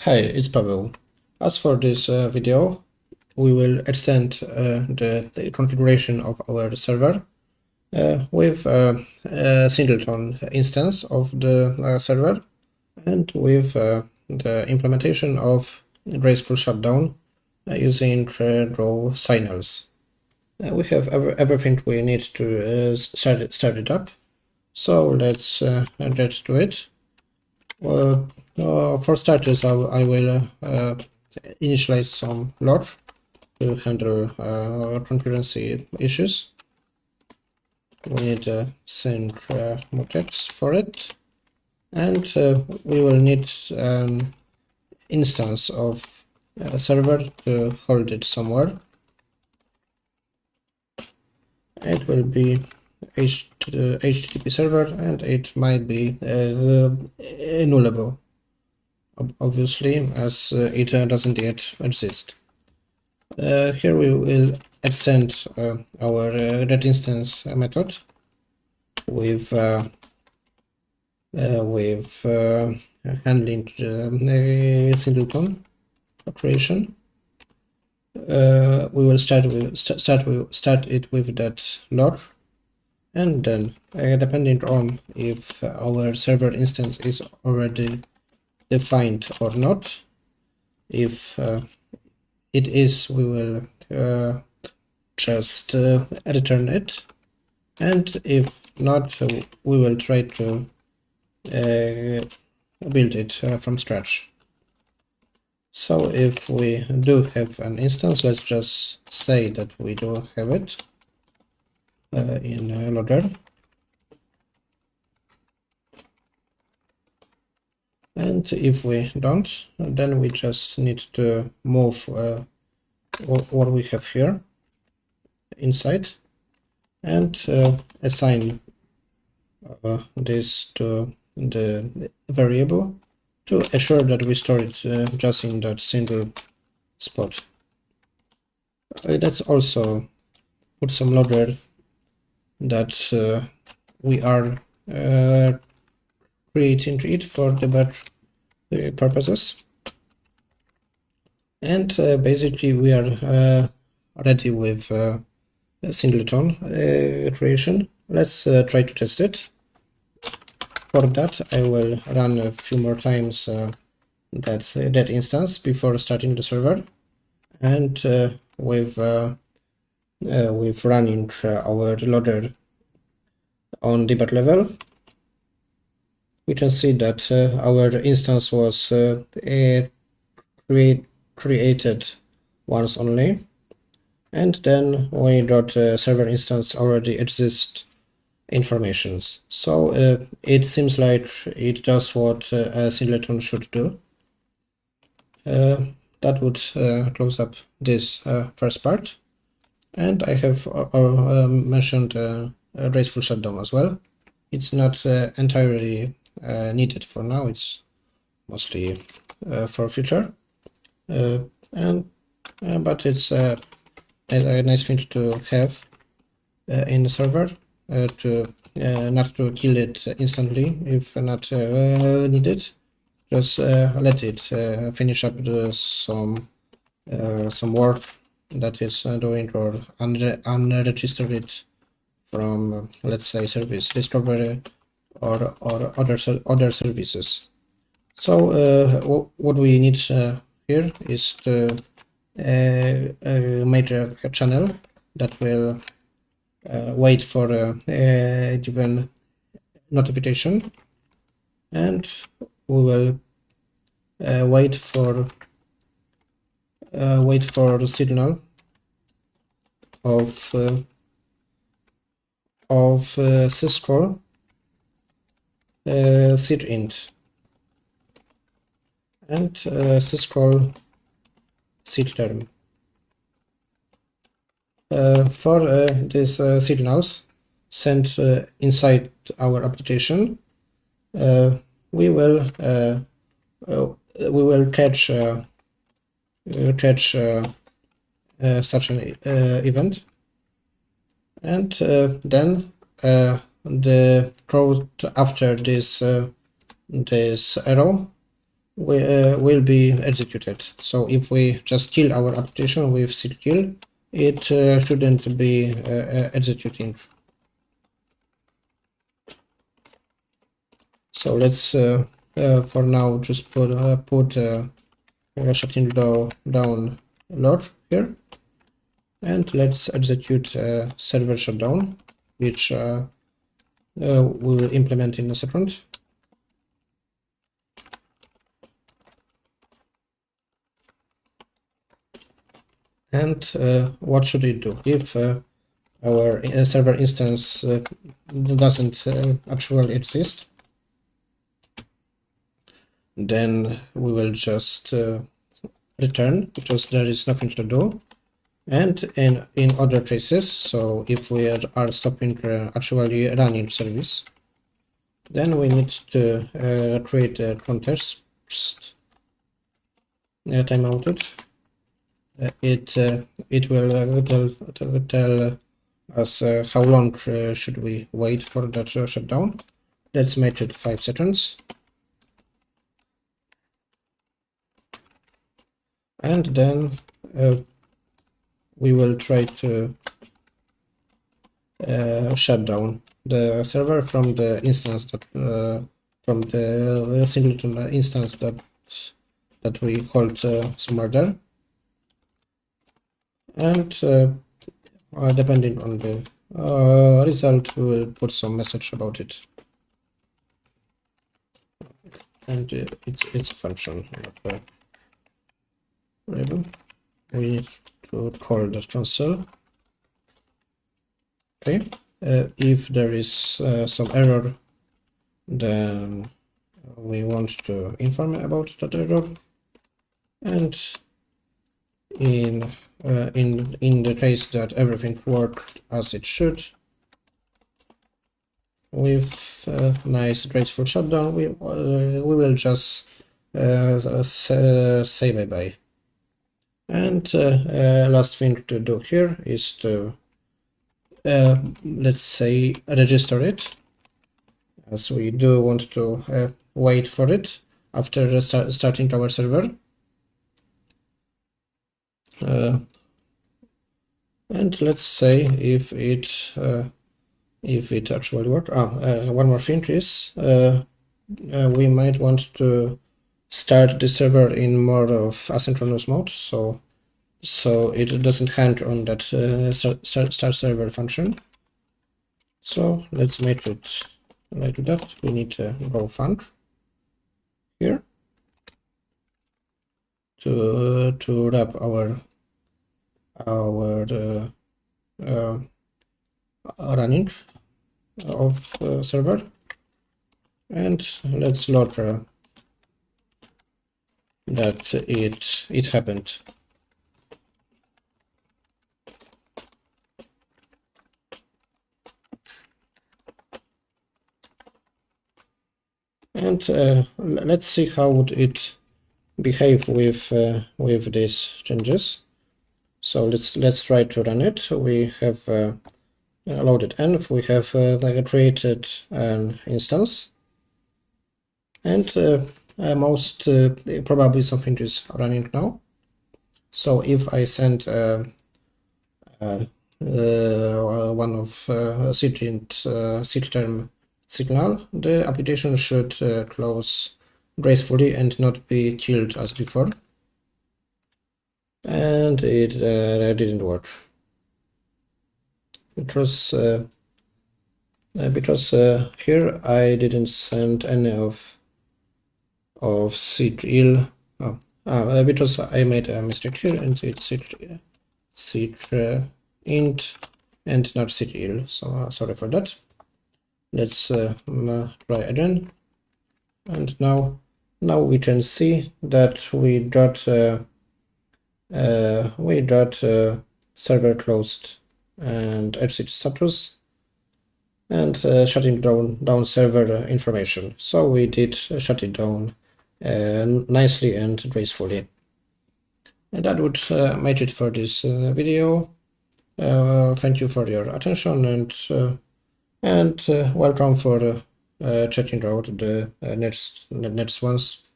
Hi, it's Pavel. As for this video, we will extend the configuration of our server with a Singleton instance of the server and with the implementation of graceful shutdown using raw signals. We have everything we need to start it up, so let's do it. For starters, I will initialize some load to handle concurrency issues. We need a send motex for it, and we will need an instance of a server to hold it somewhere. It will be HTTP server, and it might be nullable, obviously, as it doesn't yet exist. Here we will extend our get instance method with handling Singleton creation. We will start it with that load, and then depending on if our server instance is already defined or not, if it is, we will just return it, and if not, we will try to build it from scratch. So if we do have an instance, let's just say that we do have it in loader. And if we don't, then we just need to move what we have here inside and assign this to the variable to assure that we store it just in that single spot. Let's also put some loader that we are creating it for debug purposes, and basically we are ready with Singleton creation. Let's try to test it. For that, I will run a few more times that instance before starting the server, and with running our loader on debug level, we can see that our instance was created once only, and then we got server instance already exists informations. So it seems like it does what a Singleton should do. That would close up this first part, and I have mentioned graceful shutdown as well. It's not entirely needed for now, it's mostly for future, but it's a nice thing to have in the server, to not to kill it instantly if not needed. Just let it finish up some work that is doing, or unregister it from let's say service discovery or other services. So what we need here is to make a channel that will wait for a given notification, and we will wait for the signal of syscroll seed_int and syscroll seed_term. For these signals sent inside our application, we will catch such an event, and then the code after this arrow will be executed. So if we just kill our application with kill, it shouldn't be executing. So let's for now just put shutting down load here, and let's execute server shutdown, which we'll implement in a second. And what should it do if our server instance doesn't actually exist? Then we will just return, because there is nothing to do. And in other cases, so if we are stopping actually running service, then we need to create a context timeouted. It will tell us how long should we wait for that shutdown. Let's make it 5 seconds. And then we will try to shut down the server from the instance that from the Singleton instance that we called somewhere there. And depending on the result, we will put some message about it. And it's a function, not a variable. We need to call the console. Okay. If there is some error, then we want to inform about that error. And in the case that everything worked as it should, with nice graceful shutdown, we will just say bye-bye. And last thing to do here is to let's say register it, as we do want to wait for it after starting our server. And let's say if it actually worked. One more thing is we might want to start the server in more of asynchronous mode, so it doesn't hang on that start server function. So let's make it like that. We need to go func here to wrap our running of server, and let's load that it happened. And let's see how would it behave with these changes. So let's try to run it. We have loaded env. We have created an instance, and most probably something is running now. So if I send one of term signal, the application should close gracefully and not be killed as before. And it didn't work. Because here I didn't send any of ctl. Because I made a mistake here, and it's int and not ctl. So sorry for that. Let's try again, and now we can see that we got server closed and exit status, and shutting down server information. So we did shut it down nicely and gracefully. And that would make it for this video. Thank you for your attention, and welcome for checking out the next ones.